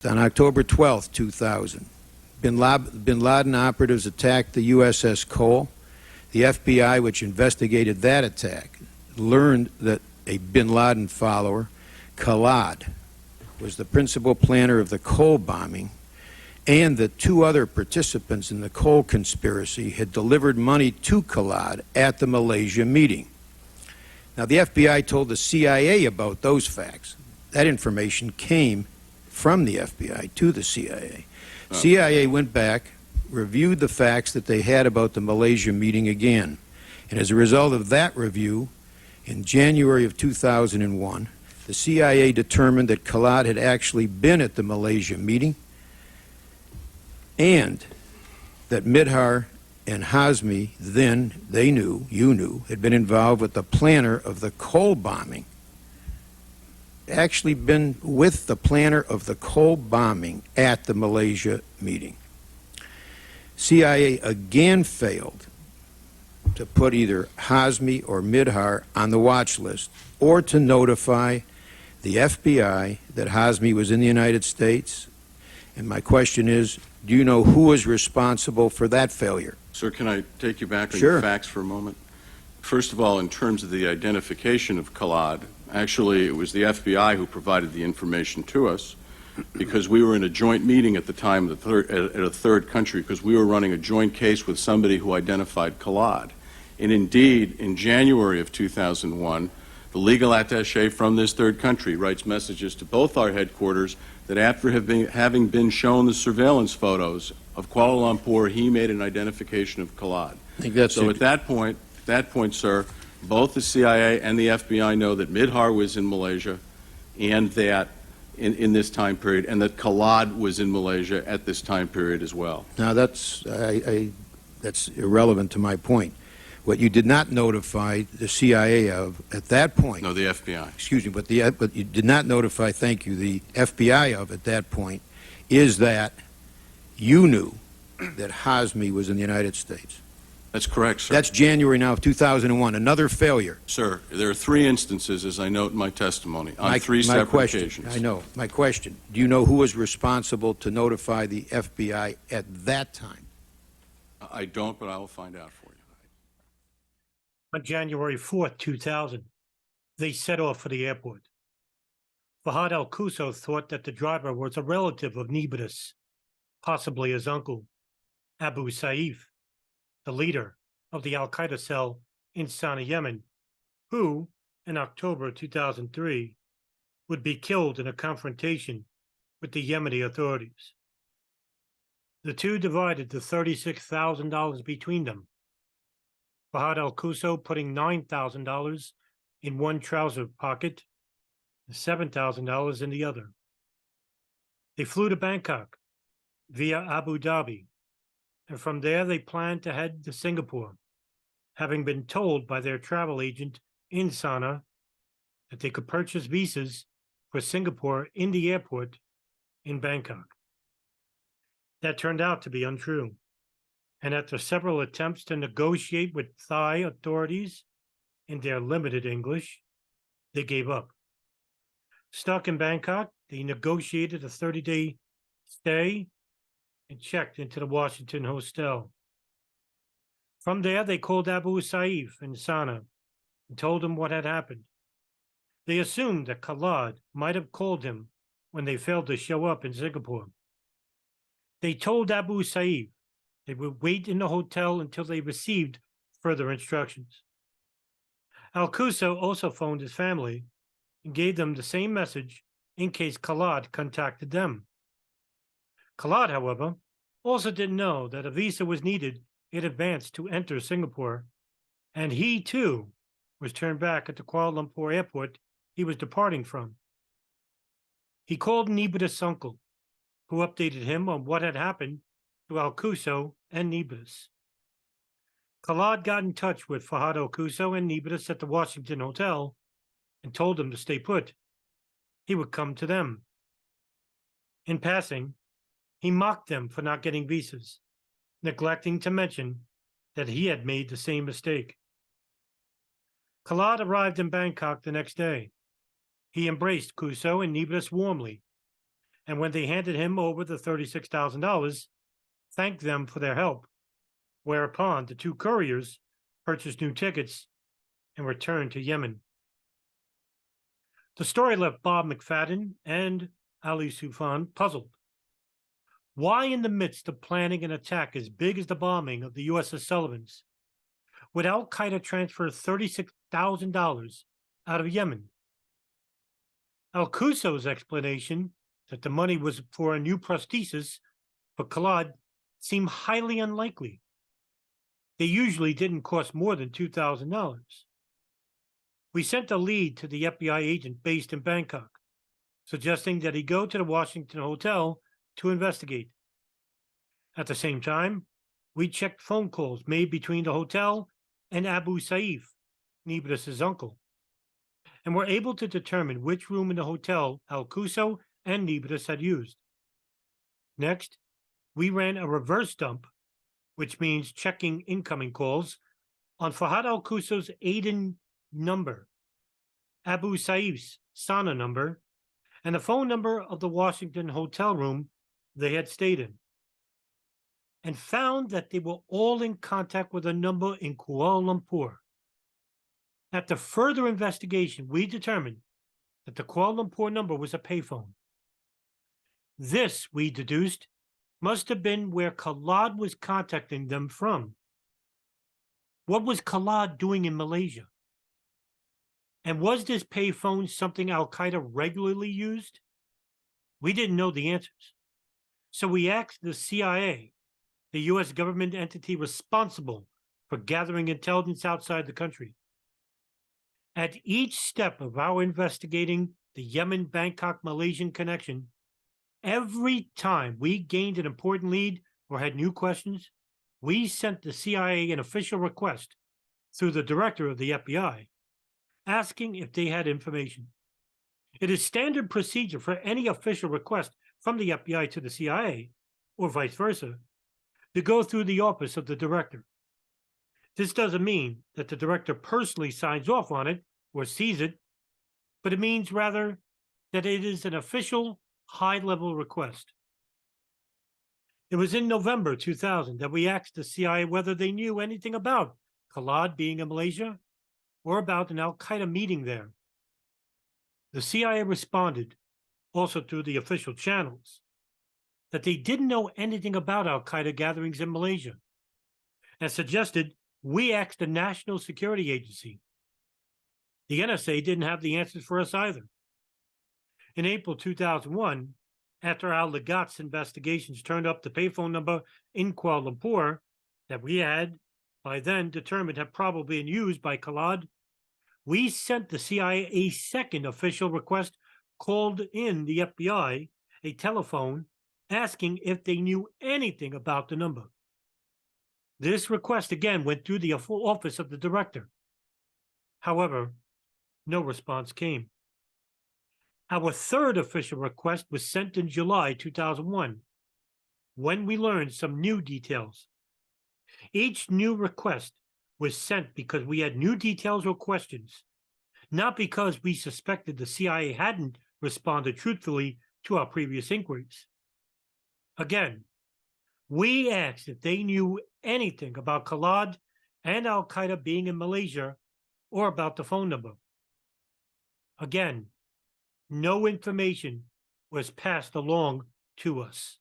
On October 12, 2000, bin Laden operatives attacked the USS Cole. The FBI, which investigated that attack, learned that a bin Laden follower, Khalid, was the principal planner of the Cole bombing, and that two other participants in the Cole conspiracy had delivered money to Khalid at the Malaysia meeting. Now, the FBI told the CIA about those facts. That information came from the FBI to the CIA. CIA went back, reviewed the facts that they had about the Malaysia meeting again. And as a result of that review, in January of 2001, the CIA determined that Khalid had actually been at the Malaysia meeting and that Midhar and Hazmi, then, they knew, you knew, had been involved with the planner of the Cole bombing. Actually been with the planner of the Cole bombing at the Malaysia meeting. CIA again failed to put either Hazmi or Midhar on the watch list or to notify the FBI that Hazmi was in the United States. And my question is, do you know who was responsible for that failure? Sir, can I take you back on Sure. the facts for a moment? First of all, in terms of the identification of Khalid, actually it was the FBI who provided the information to us because we were in a joint meeting at the time at a third country because we were running a joint case with somebody who identified Khalid. And indeed, in January of 2001, the legal attaché from this third country writes messages to both our headquarters that after having been shown the surveillance photos of Kuala Lumpur, he made an identification of Khalid. I think that's so at that point, sir, both the CIA and the FBI know that Midhar was in Malaysia and that in this time period, and that Khalid was in Malaysia at this time period as well. Now that's irrelevant to my point. What you did not notify the CIA of at that point. No, the FBI. Excuse me, but you did not notify, thank you, the FBI of at that point is that you knew that Hazmi was in the United States. That's correct, sir. That's January now of 2001, another failure. Sir, there are three instances, as I note in my testimony, on three separate occasions. I know. My question, do you know who was responsible to notify the FBI at that time? I don't, but I will find out for you. On January 4th, 2000, they set off for the airport. Fahad al-Quso thought that the driver was a relative of Nibras, possibly his uncle, Abu Saif, the leader of the al-Qaeda cell in Sana'a, Yemen, who, in October 2003, would be killed in a confrontation with the Yemeni authorities. The two divided the $36,000 between them, Fahad al-Quso putting $9,000 in one trouser pocket and $7,000 in the other. They flew to Bangkok via Abu Dhabi, and from there they planned to head to Singapore, having been told by their travel agent in Sana'a that they could purchase visas for Singapore in the airport in Bangkok. That turned out to be untrue, and after several attempts to negotiate with Thai authorities in their limited English, they gave up. Stuck in Bangkok, they negotiated a 30-day stay and checked into the Washington hostel. From there, they called Abu Saif in Sana'a and told him what had happened. They assumed that Khalid might have called him when they failed to show up in Singapore. They told Abu Saif they would wait in the hotel until they received further instructions. Al-Quso also phoned his family and gave them the same message in case Khalid contacted them. Khalid, however, also didn't know that a visa was needed in advance to enter Singapore, and he, too, was turned back at the Kuala Lumpur airport he was departing from. He called Nibras' uncle, who updated him on what had happened to al-Quso and Nibras. Khalid got in touch with Fahad al-Quso and Nibras at the Washington Hotel and told them to stay put. He would come to them. In passing, he mocked them for not getting visas, neglecting to mention that he had made the same mistake. Khalid arrived in Bangkok the next day. He embraced Quso and Nibras warmly and when they handed him over the $36,000, thanked them for their help, whereupon the two couriers purchased new tickets and returned to Yemen. The story left Bob McFadden and Ali Soufan puzzled. Why, in the midst of planning an attack as big as the bombing of the USS Sullivans, would al-Qaeda transfer $36,000 out of Yemen? Al-Quso's explanation that the money was for a new prosthesis for Khalid seemed highly unlikely. They usually didn't cost more than $2,000. We sent a lead to the FBI agent based in Bangkok, suggesting that he go to the Washington hotel to investigate. At the same time, we checked phone calls made between the hotel and Abu Saif, Nibras' uncle, and were able to determine which room in the hotel al-Quso and Nibras had used. Next, we ran a reverse dump, which means checking incoming calls, on Fahad al-Quso's Aden number, Abu Saif's Sana number, and the phone number of the Washington hotel room they had stayed in, and found that they were all in contact with a number in Kuala Lumpur. After further investigation, we determined that the Kuala Lumpur number was a payphone. This, we deduced, must have been where Khalid was contacting them from. What was Khalid doing in Malaysia? And was this payphone something al-Qaeda regularly used? We didn't know the answers. So we asked the CIA, the U.S. government entity responsible for gathering intelligence outside the country. At each step of our investigating the Yemen-Bangkok Malaysian connection, every time we gained an important lead or had new questions, we sent the CIA an official request through the director of the FBI, asking if they had information. It is standard procedure for any official request from the FBI to the CIA, or vice versa, to go through the office of the director. This doesn't mean that the director personally signs off on it or sees it, but it means rather that it is an official, high-level request. It was in November 2000 that we asked the CIA whether they knew anything about Khalid being in Malaysia or about an al-Qaeda meeting there. The CIA responded, also through the official channels, that they didn't know anything about al-Qaeda gatherings in Malaysia, and suggested we ask the National Security Agency. The NSA didn't have the answers for us either. In April 2001, after al-Leghat's investigations turned up the payphone number in Kuala Lumpur that we had by then determined had probably been used by Khalid, we sent the CIA a second official request, called in the FBI a telephone, asking if they knew anything about the number. This request again went through the office of the director. However, no response came. Our third official request was sent in July 2001, when we learned some new details. Each new request was sent because we had new details or questions, not because we suspected the CIA hadn't responded truthfully to our previous inquiries. Again, we asked if they knew anything about Khalid and al-Qaeda being in Malaysia or about the phone number. Again, no information was passed along to us.